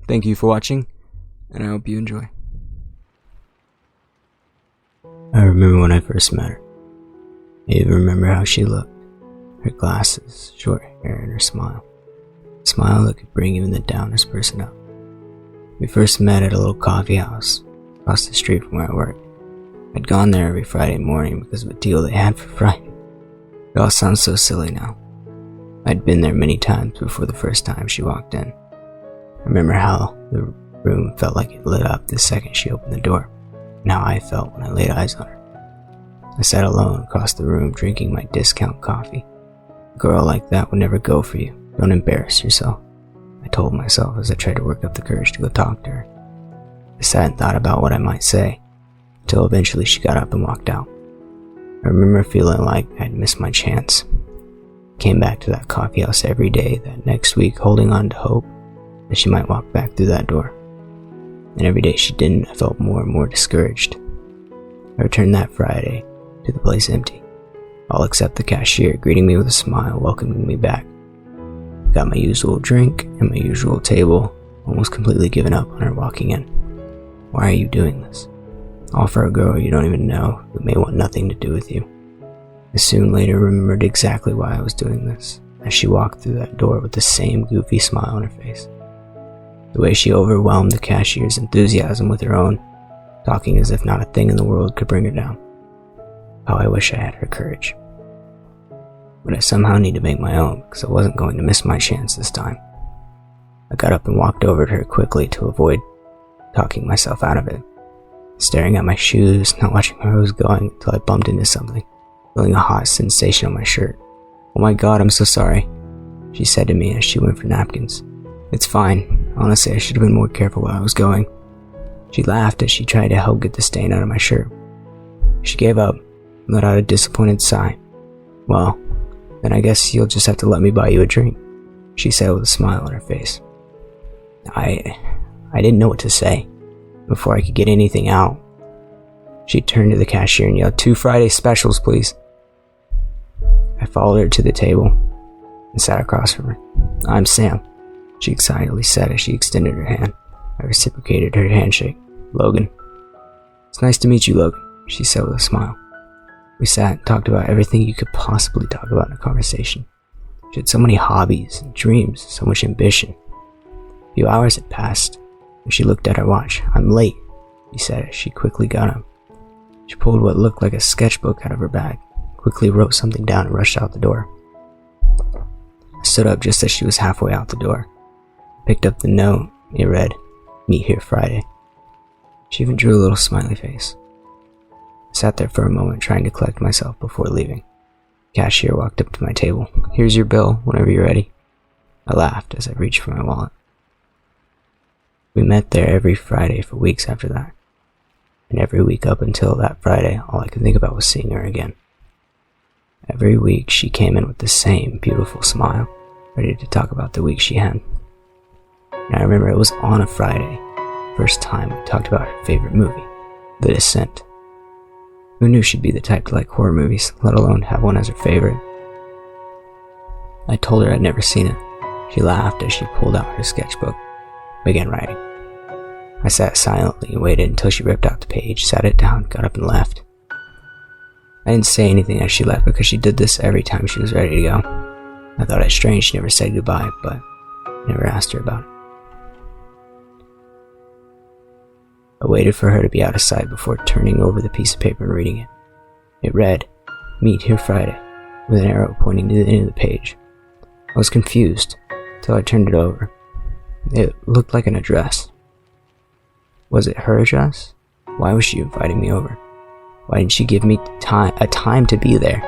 Thank you for watching, and I hope you enjoy. I remember when I first met her. I even remember how she looked. Her glasses, short hair, and her smile. A smile that could bring even the downest person up. We first met at a little coffee house across the street from where I worked. I'd gone there every Friday morning because of a deal they had for Friday. It all sounds so silly now. I'd been there many times before the first time she walked in. I remember how the room felt like it lit up the second she opened the door, and how I felt when I laid eyes on her. I sat alone across the room drinking my discount coffee. A girl like that would never go for you. Don't embarrass yourself, I told myself as I tried to work up the courage to go talk to her. I sat and thought about what I might say, until eventually she got up and walked out. I remember feeling like I'd missed my chance. I came back to that coffee house every day that next week, holding on to hope that she might walk back through that door. And every day she didn't, I felt more and more discouraged. I returned that Friday to the place empty, all except the cashier greeting me with a smile, welcoming me back. I got my usual drink and my usual table, almost completely given up on her walking in. Why are you doing this? All for a girl you don't even know who may want nothing to do with you. I soon later remembered exactly why I was doing this, as she walked through that door with the same goofy smile on her face. The way she overwhelmed the cashier's enthusiasm with her own, talking as if not a thing in the world could bring her down. How I wish I had her courage. But I somehow need to make my own, because I wasn't going to miss my chance this time. I got up and walked over to her quickly to avoid talking myself out of it, staring at my shoes, not watching where I was going until I bumped into something, feeling a hot sensation on my shirt. "Oh my God, I'm so sorry," she said to me as she went for napkins. "It's fine. Honestly, I should have been more careful where I was going." She laughed as she tried to help get the stain out of my shirt. She gave up, let out a disappointed sigh. "Well, then I guess you'll just have to let me buy you a drink," she said with a smile on her face. I didn't know what to say. Before I could get anything out, she turned to the cashier and yelled, "2 Friday specials, please." I followed her to the table and sat across from her. "I'm Sam," she excitedly said as she extended her hand. I reciprocated her handshake. "Logan." "It's nice to meet you, Logan," she said with a smile. We sat and talked about everything you could possibly talk about in a conversation. She had so many hobbies and dreams, so much ambition. A few hours had passed, and she looked at her watch. "I'm late," she said as she quickly got up. She pulled what looked like a sketchbook out of her bag, quickly wrote something down and rushed out the door. I stood up just as she was halfway out the door. Picked up the note. It read, "Meet here Friday." She even drew a little smiley face. I sat there for a moment trying to collect myself before leaving. The cashier walked up to my table. "Here's your bill whenever you're ready." I laughed as I reached for my wallet. We met there every Friday for weeks after that. And every week up until that Friday, all I could think about was seeing her again. Every week she came in with the same beautiful smile, ready to talk about the week she had. And I remember it was on a Friday, first time we talked about her favorite movie, The Descent. Who knew she'd be the type to like horror movies, let alone have one as her favorite? I told her I'd never seen it. She laughed as she pulled out her sketchbook and began writing. I sat silently and waited until she ripped out the page, sat it down, got up and left. I didn't say anything as she left because she did this every time she was ready to go. I thought it strange she never said goodbye, but I never asked her about it. I waited for her to be out of sight before turning over the piece of paper and reading it. It read, "Meet here Friday," with an arrow pointing to the end of the page. I was confused until I turned it over. It looked like an address. Was it her address? Why was she inviting me over? Why didn't she give me a time to be there?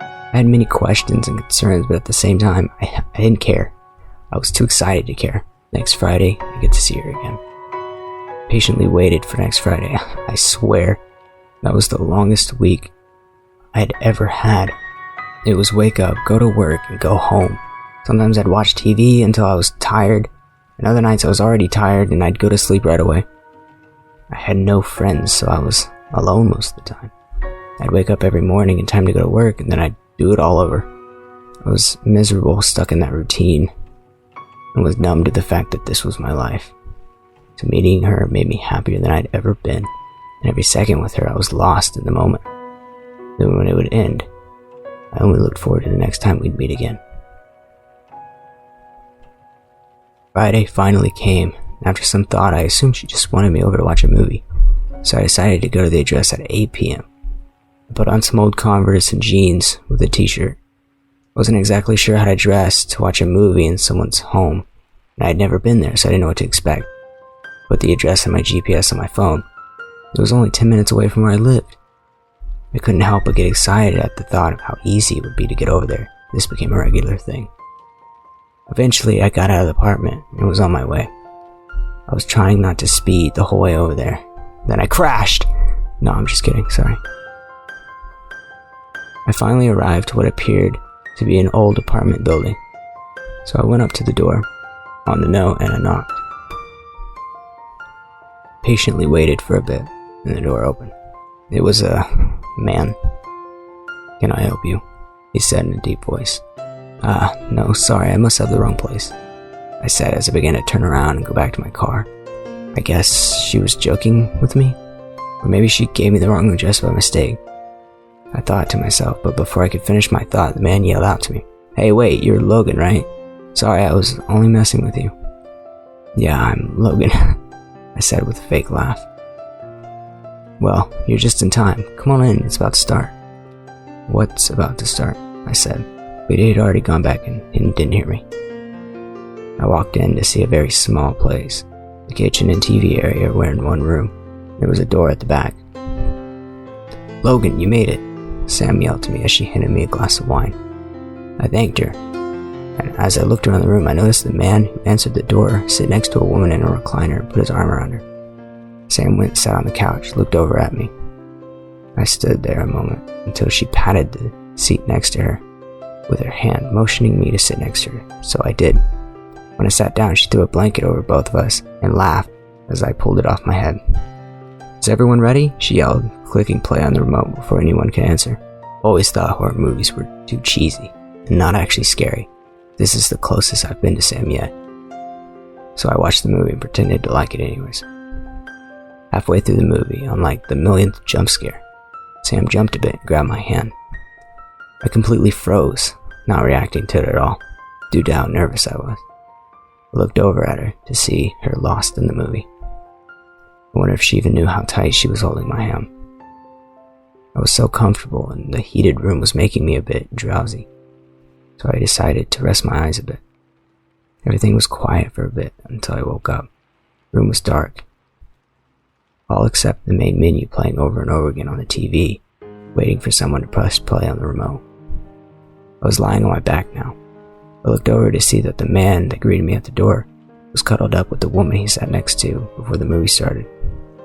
I had many questions and concerns, but at the same time, I didn't care. I was too excited to care. Next Friday, I get to see her again. Patiently waited for next Friday. I swear, that was the longest week I had ever had. It was wake up, go to work, and go home. Sometimes I'd watch TV until I was tired, and other nights I was already tired and I'd go to sleep right away. I had no friends, so I was alone most of the time. I'd wake up every morning in time to go to work, and then I'd do it all over. I was miserable, stuck in that routine, and was numb to the fact that this was my life. So meeting her made me happier than I'd ever been, and every second with her I was lost in the moment. Then when it would end, I only looked forward to the next time we'd meet again. Friday finally came, and after some thought I assumed she just wanted me over to watch a movie, so I decided to go to the address at 8 p.m. I put on some old Converse and jeans with a t-shirt. I wasn't exactly sure how to dress to watch a movie in someone's home, and I had never been there, so I didn't know what to expect. I put the address on my GPS on my phone. It was only 10 minutes away from where I lived. I couldn't help but get excited at the thought of how easy it would be to get over there. This became a regular thing. Eventually, I got out of the apartment and was on my way. I was trying not to speed the whole way over there. Then I crashed! No, I'm just kidding, sorry. I finally arrived to what appeared to be an old apartment building. So I went up to the door, on the note, and I knocked. Patiently waited for a bit, and the door opened. It was a man. "Can I help you?" he said in a deep voice. No, sorry, I must have the wrong place," I said as I began to turn around and go back to my car. I guess she was joking with me? Or maybe she gave me the wrong address by mistake. I thought to myself, but before I could finish my thought, the man yelled out to me, "Hey, wait, you're Logan, right? Sorry, I was only messing with you." "Yeah, I'm Logan," I said with a fake laugh. "Well, you're just in time. Come on in, it's about to start." "What's about to start?" I said, but he had already gone back and didn't hear me. I walked in to see a very small place. The kitchen and TV area were in one room. There was a door at the back. "Logan, you made it," Sam yelled to me as she handed me a glass of wine. I thanked her, and as I looked around the room, I noticed the man who answered the door sit next to a woman in a recliner and put his arm around her. Sam went and sat on the couch, looked over at me. I stood there a moment until she patted the seat next to her with her hand, motioning me to sit next to her, so I did. When I sat down, she threw a blanket over both of us and laughed as I pulled it off my head. "Is everyone ready?" she yelled, clicking play on the remote before anyone could answer. Always thought horror movies were too cheesy and not actually scary. This is the closest I've been to Sam yet. So I watched the movie and pretended to like it anyways. Halfway through the movie, on like the millionth jump scare, Sam jumped a bit and grabbed my hand. I completely froze, not reacting to it at all, due to how nervous I was. I looked over at her to see her lost in the movie. I wonder if she even knew how tight she was holding my hand. I was so comfortable and the heated room was making me a bit drowsy, so I decided to rest my eyes a bit. Everything was quiet for a bit until I woke up. The room was dark, all except the main menu playing over and over again on the TV, waiting for someone to press play on the remote. I was lying on my back now. I looked over to see that the man that greeted me at the door was cuddled up with the woman he sat next to before the movie started,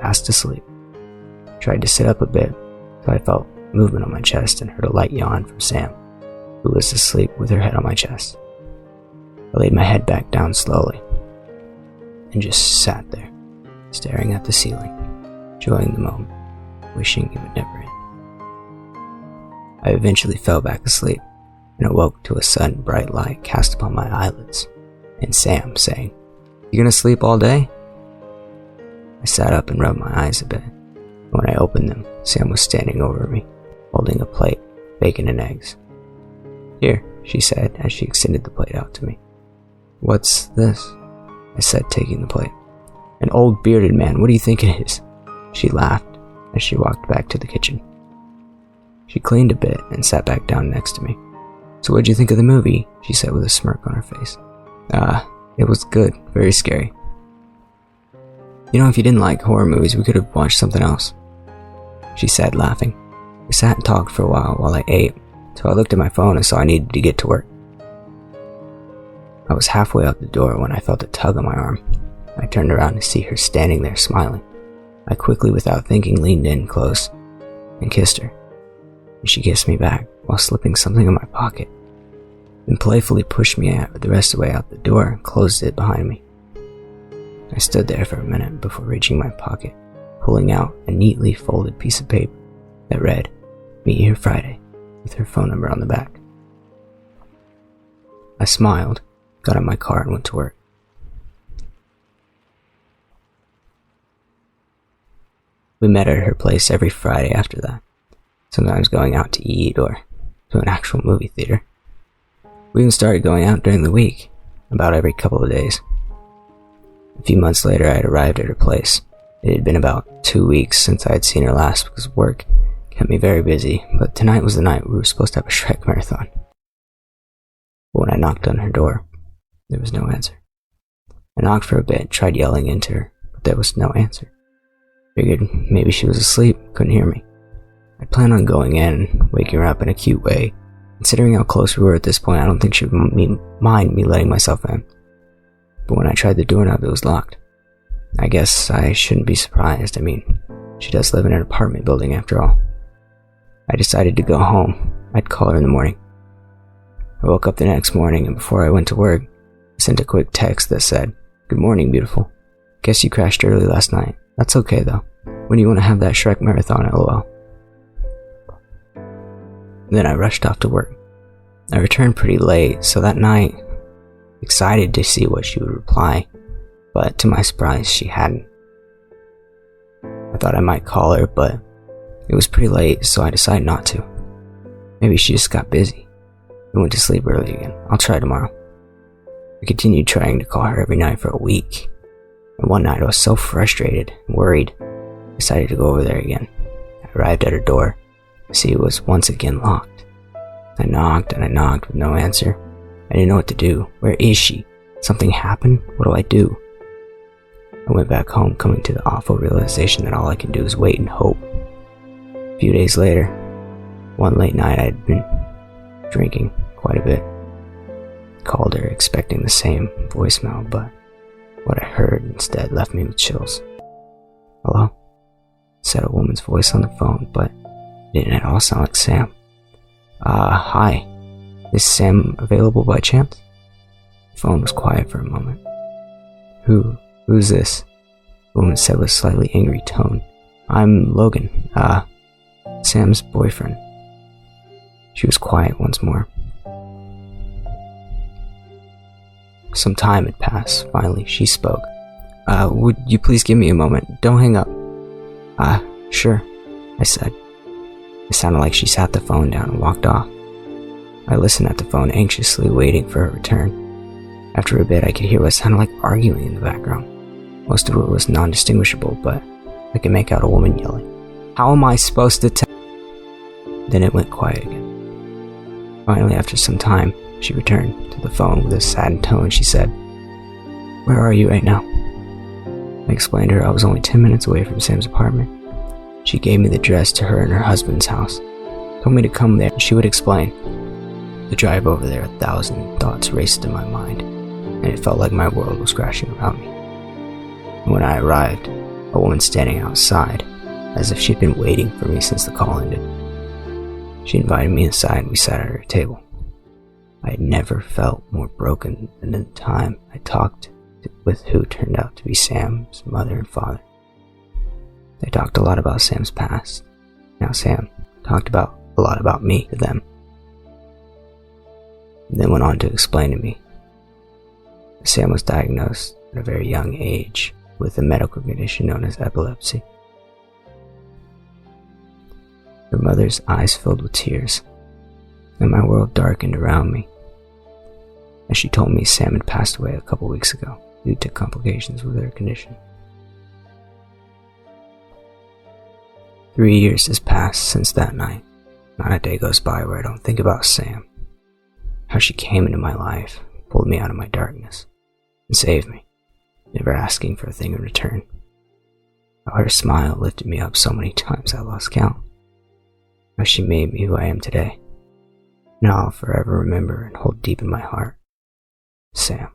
fast asleep. I tried to sit up a bit, so I felt movement on my chest and heard a light yawn from Sam, who was asleep with her head on my chest. I laid my head back down slowly and just sat there, staring at the ceiling, enjoying the moment, wishing it would never end. I eventually fell back asleep and awoke to a sudden bright light cast upon my eyelids, and Sam saying, "You gonna sleep all day?" I sat up and rubbed my eyes a bit. When I opened them, Sam was standing over me, holding a plate, bacon and eggs. "Here," she said as she extended the plate out to me. "What's this?" I said, taking the plate. "An old bearded man, what do you think it is?" She laughed as she walked back to the kitchen. She cleaned a bit and sat back down next to me. "So what'd you think of the movie?" she said with a smirk on her face. It was good, very scary." "You know, if you didn't like horror movies, we could have watched something else," she said, laughing. We sat and talked for a while I ate, so I looked at my phone and saw I needed to get to work. I was halfway out the door when I felt a tug on my arm. I turned around to see her standing there smiling. I quickly, without thinking, leaned in close and kissed her. And she kissed me back while slipping something in my pocket, then playfully pushed me the rest of the way out the door and closed it behind me. I stood there for a minute before reaching my pocket, pulling out a neatly folded piece of paper that read, "Meet here Friday," with her phone number on the back. I smiled, got in my car and went to work. We met at her place every Friday after that, sometimes going out to eat or to an actual movie theater. We even started going out during the week, about every couple of days. A few months later, I had arrived at her place. It had been about 2 weeks since I had seen her last because work kept me very busy, but tonight was the night we were supposed to have a Shrek marathon. But when I knocked on her door, there was no answer. I knocked for a bit, tried yelling into her, but there was no answer. Figured maybe she was asleep, couldn't hear me. I'd planned on going in and waking her up in a cute way. Considering how close we were at this point, I don't think she would mind me letting myself in. But when I tried the doorknob, it was locked. I guess I shouldn't be surprised. I mean, she does live in an apartment building after all. I decided to go home. I'd call her in the morning. I woke up the next morning, and before I went to work, I sent a quick text that said, "Good morning, beautiful. Guess you crashed early last night. That's okay, though. When do you want to have that Shrek marathon, lol?" Then I rushed off to work. I returned pretty late, so that night, excited to see what she would reply, but to my surprise, she hadn't. I thought I might call her, but it was pretty late, so I decided not to. Maybe she just got busy and went to sleep early again. I'll try tomorrow. I continued trying to call her every night for a week, and one night I was so frustrated and worried, I decided to go over there again. I arrived at her door. See, it was once again locked. I knocked and I knocked with no answer. I didn't know what to do. Where is she? Something happened? What do I do? I went back home, coming to the awful realization that all I can do is wait and hope. A few days later, one late night I had been drinking quite a bit. I called her expecting the same voicemail, but what I heard instead left me with chills. "Hello?" said a woman's voice on the phone, but it didn't at all sound like Sam. Hi. Is Sam available by chance?" The phone was quiet for a moment. Who's this?" the woman said with a slightly angry tone. "I'm Logan, Sam's boyfriend." She was quiet once more. Some time had passed. Finally, she spoke. Would you please give me a moment? Don't hang up." Sure," I said. It sounded like she sat the phone down and walked off. I listened at the phone, anxiously waiting for her return. After a bit, I could hear what sounded like arguing in the background. Most of it was non-distinguishable, but I could make out a woman yelling, "How am I supposed to tell?" Then it went quiet again. Finally, after some time, she returned to the phone with a saddened tone. She said, "Where are you right now?" I explained to her I was only 10 minutes away from Sam's apartment. She gave me the address to her and her husband's house, told me to come there and she would explain. The drive over there, 1,000 thoughts raced in my mind, and it felt like my world was crashing around me. And when I arrived, a woman standing outside, as if she'd been waiting for me since the call ended. She invited me inside and we sat at her table. I had never felt more broken than the time I talked with who turned out to be Sam's mother and father. They talked a lot about Sam's past. Now Sam talked a lot about me to them. And then went on to explain to me that Sam was diagnosed at a very young age with a medical condition known as epilepsy. Her mother's eyes filled with tears, and my world darkened around me. As she told me Sam had passed away a couple weeks ago due to complications with her condition. 3 years has passed since that night. Not a day goes by where I don't think about Sam. How she came into my life, pulled me out of my darkness, and saved me, never asking for a thing in return. How her smile lifted me up so many times I lost count. How she made me who I am today. Now I'll forever remember and hold deep in my heart. Sam.